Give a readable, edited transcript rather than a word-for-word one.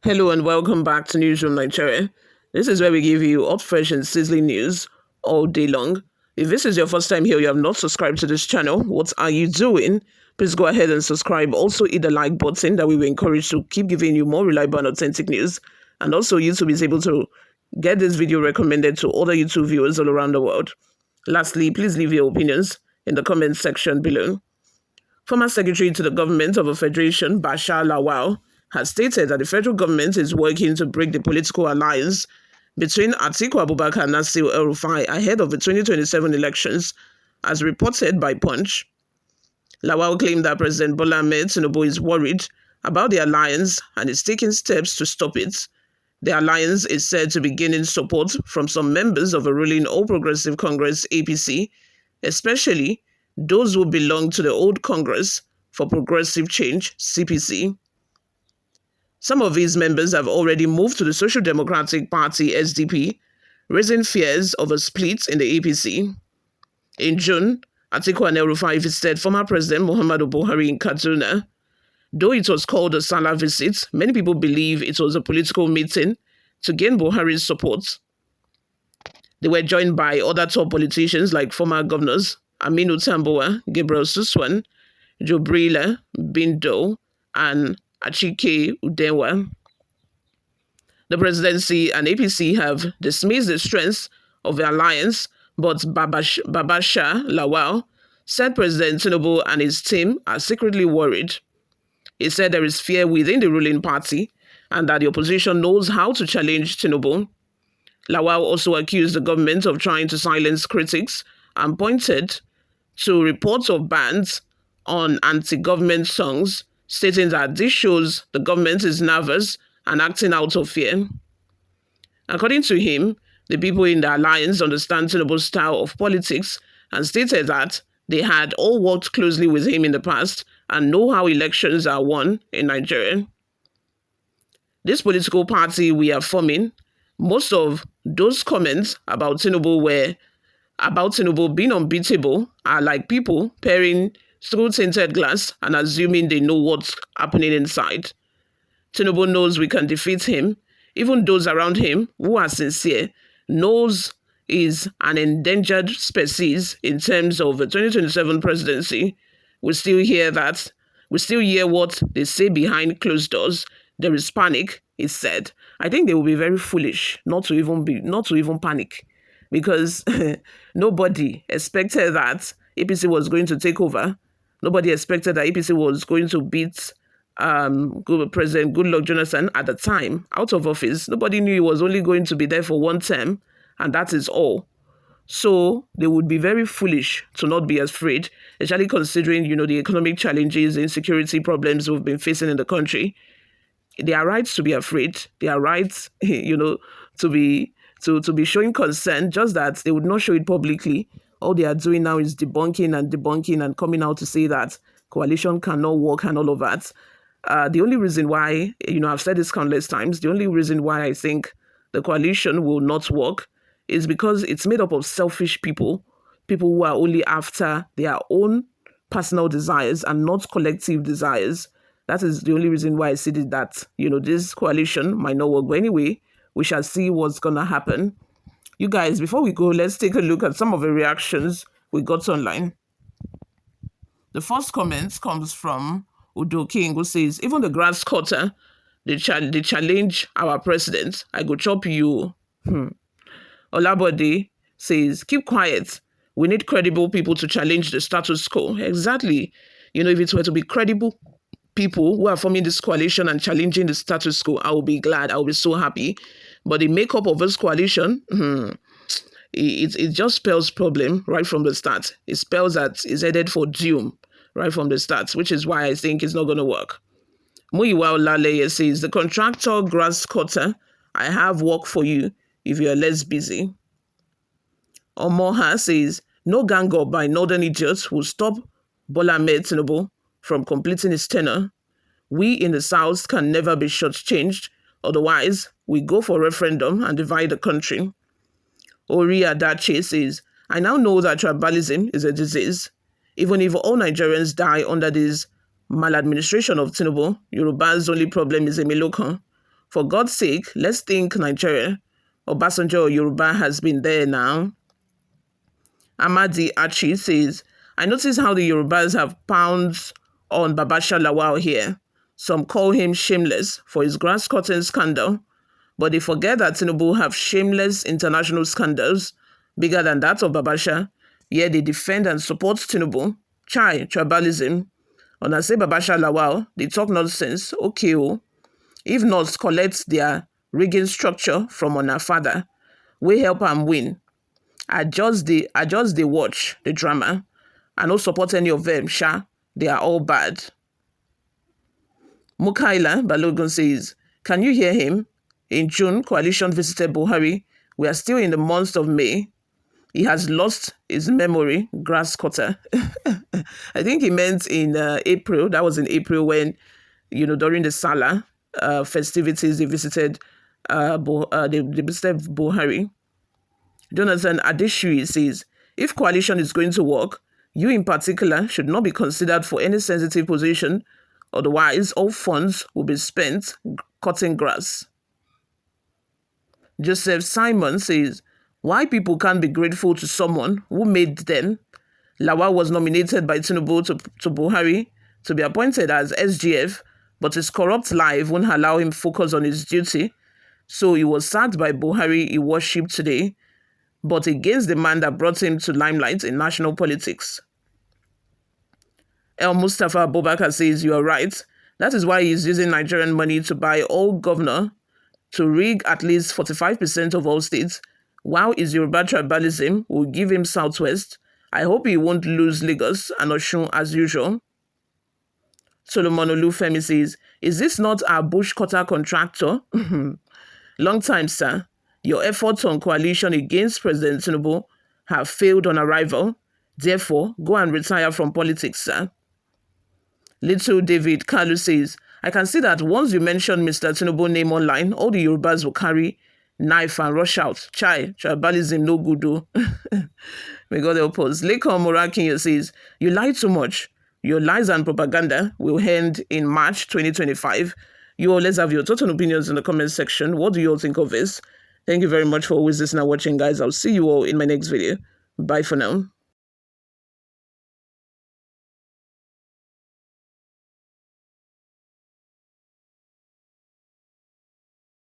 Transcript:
Hello and welcome back to Newsroom Nigeria. This is where we give you hot, fresh, and sizzling news all day long. If this is your first time here, you have not subscribed to this channel, what are you doing? Please go ahead and subscribe. Also, hit the like button that we will encourage to keep giving you more reliable and authentic news. And also, YouTube is able to get this video recommended to other YouTube viewers all around the world. Lastly, please leave your opinions in the comment section below. Former Secretary to the Government of a Federation, Bashar Lawal, has stated that the federal government is working to break the political alliance between Atiku Abubakar and Nasir El-Rufai ahead of the 2027 elections, as reported by Punch. Lawal claimed that President Bola Ahmed Tinubu is worried about the alliance and is taking steps to stop it. The alliance is said to be gaining support from some members of a ruling All Progressive Congress (APC), especially those who belong to the old Congress for Progressive Change (CPC). Some of these members have already moved to the Social Democratic Party (SDP), raising fears of a split in the APC. In June, Atiku and El-Rufai visited former President Muhammadu Buhari in Kaduna. Though it was called a Salah visit, many people believe it was a political meeting to gain Buhari's support. They were joined by other top politicians like former governors Aminu Tambuwa, Gabriel Suswan, Jobrila Bindo, and Achike Udewa. The presidency and APC have dismissed the strengths of the alliance, but Babasha Lawal said President Tinubu and his team are secretly worried. He said there is fear within the ruling party and that the opposition knows how to challenge Tinubu. Lawal also accused the government of trying to silence critics and pointed to reports of bans on anti-government songs, stating that this shows the government is nervous and acting out of fear. According to him, the people in the alliance understand Tinubu's style of politics and stated that they had all worked closely with him in the past and know how elections are won in Nigeria. This political party we are forming, most of those comments about Tinubu being unbeatable are like people peering through tinted glass and assuming they know what's happening inside. Tinubu knows we can defeat him. Even those around him who are sincere knows is an endangered species in terms of the 2027 presidency. We still hear what they say behind closed doors. There is panic, he said. I think they will be very foolish not to even panic, because nobody expected that APC was going to take over. Nobody expected that APC was going to beat President Goodluck Jonathan at the time out of office. Nobody knew he was only going to be there for one term, and that is all. So they would be very foolish to not be afraid, especially considering, the economic challenges, insecurity problems we've been facing in the country. They are right to be afraid. They are right, to be showing concern, just that they would not show it publicly. All they are doing now is debunking and coming out to say that coalition cannot work and all of that. The only reason why, I've said this countless times, the only reason why I think the coalition will not work is because it's made up of selfish people who are only after their own personal desires and not collective desires. That is the only reason why I see that, this coalition might not work. But anyway, we shall see what's going to happen. You guys, before we go, let's take a look at some of the reactions we got online. The first comment comes from Udo King, who says, even the grass cutter, they challenge our president. I go chop you. Olabode says, keep quiet. We need credible people to challenge the status quo. Exactly. If it were to be credible people who are forming this coalition and challenging the status quo, I will be glad. I will be so happy. But the makeup of this coalition, it just spells problem right from the start. It spells that it's headed for doom right from the start, which is why I think it's not going to work. Muyiwa Olaleye says, the contractor grass cutter, I have work for you if you are less busy. Omoha says, no gang up by northern idiots will stop Bola Ahmed Tinubu from completing his tenure. We in the South can never be shortchanged. Otherwise, we go for referendum and divide the country. Ori Adache says, I now know that tribalism is a disease. Even if all Nigerians die under this maladministration of Tinubu, Yoruba's only problem is Emilokan. For God's sake, let's think Nigeria. Obasanjo or Yoruba has been there now. Amadi Achi says, I notice how the Yorubas have pounds on Babasha Lawal here. Some call him shameless for his grass cutting scandal, but they forget that Tinubu have shameless international scandals bigger than that of Babasha, yet they defend and support Tinubu. Chai, tribalism. When I say Babasha Lawal, they talk nonsense. Okay, oh. If not, collect their rigging structure from on our father. We help am win. I just they watch the drama. I don't support any of them, sha. They are all bad. Mukaila Balogun says, can you hear him? In June, coalition visited Buhari. We are still in the month of May. He has lost his memory, grass cutter. I think he meant in April. That was in April when, during the Salah festivities, they visited Buhari. Jonathan Adeshui says, if coalition is going to work, you in particular should not be considered for any sensitive position. Otherwise, all funds will be spent cutting grass. Joseph Simon says, why people can't be grateful to someone who made them. Lawal was nominated by Tinubu to Buhari to be appointed as SGF, but his corrupt life won't allow him focus on his duty. So he was sacked by Buhari he worshipped today, but against the man that brought him to limelight in national politics. El Mustafa Abubakar says, you are right. That is why he is using Nigerian money to buy all governor, to rig at least 45% of all states, while his Yoruba tribalism will give him Southwest. I hope he won't lose Lagos and Osun as usual. Solomon Olufemi says, is this not our bush cutter contractor? Long time, sir. Your efforts on coalition against President Tinubu have failed on arrival. Therefore, go and retire from politics, sir. Little David Kalu says, I can see that once you mention Mr. Tinubu's name online, all the Yorubas will carry knife and rush out. Chai, tribalism no good do. May God help us. Lekon Morakinyo says, you lie too much. Your lies and propaganda will end in March 2025. You all, let's have your total opinions in the comment section. What do you all think of this? Thank you very much for always listening and watching, guys. I'll see you all in my next video. Bye for now.